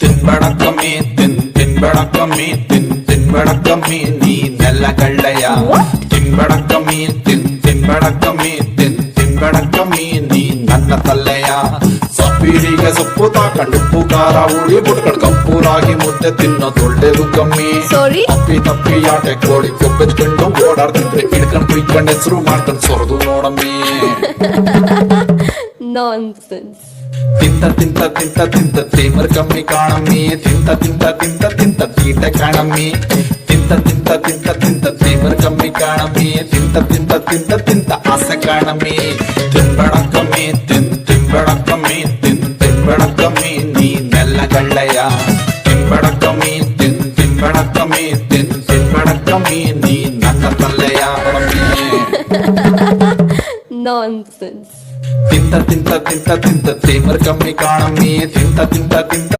ತಿನ್ಬೇಡ ಕಮ್ಮಿ ತಿನ್ಬೇಡ ಕಮ್ಮಿ ತಿನ್ಬೇಡ ಕಮ್ಮಿ ನೀ ನೆಲ್ಲ ಕಳ್ಳೆಯ ತಿನ್ಬೇಡ ಕಮ್ಮಿ ತಿನ್ಬೇಡ ಕಮ್ಮಿ ತಿನ್ಬೇಡ ಕಮ್ಮಿ ನೀ ನನ್ನ ತಲ್ಲೆಯ ಸಪ್ಪೀರಿಗೆ ಸೊಪ್ಪು ತಾಕಂಡು ಉಪ್ಪು ಖಾರ ಹುಳಿ ಬುಟ್ಕಂಡು ಕಪ್ಪೂರಾಗಿ ಮುದ್ದೆ ತಿನ್ನೋದು ಒಳ್ಳೇದು ಕಮ್ಮಿ ಸಾರಿ ತಪ್ಪಿ ಆಟೆ ಕೋಳಿ ಕೊಬ್ಬೆತ್ಕೊಂಡು ಓಡಾಡ್ತಿದ್ರೆ ಹಿಡ್ಕೊಂಡು ಕುಯ್ಕೊಂಡು ಹೆಸರು ಮಾಡ್ಕೊಂಡು ಸೊರದು ನೋಡಮ್ಮಿ ನಾನ್ಸೆನ್ಸ್. ತಿಂತ ತಿಂತ ತಿಂತ ತಿಂತ ತೇಮರ್ ಕಮ್ಮಿ ಕಾಣಮ್ಮಿ ತಿಂತ ತಿಂತ ತಿಂತ ತಿಂತ ತೀಟ ಕಾಣಮ್ಮಿ ತಿಂತ ತಿಂತ ತಿಂತ ತಿಂತ ತೇಮರ್ ಕಮ್ಮಿ ಕಾಣಮ್ಮಿ ತಿಂತ ತಿಂತ ತಿಂತ ತಿಂತ ಆಸೆ ಕಾಣಮ್ಮಿ ತಿನ್ಬೇಡ ಕಮ್ಮಿ ತಿನ್ಬೇಡ ಕಮ್ಮಿ ತಿನ್ಬೇಡ ಕಮ್ಮಿ ನೀ ನೆಲ್ಲ ಗಳ್ಳೆಯ ತಿನ್ಬೇಡ ಕಮ್ಮಿ ತಿನ್ಬೇಡ ಕಮ್ಮಿ ತಿನ್ಬೇಡ ಕಮ್ಮಿ ನೀ ನನ್ನ ತಲ್ಲೆಯ ನಾನ್ಸೆನ್ಸ್. ತಿಂತ ತಿಂತ ತಿಂತ ತಿಂತ ತೇಮರ್ ಕಮ್ಮಿ ಕಾಣಮ್ಮಿ ತಿಂತ ತಿಂತ ತಿಂತ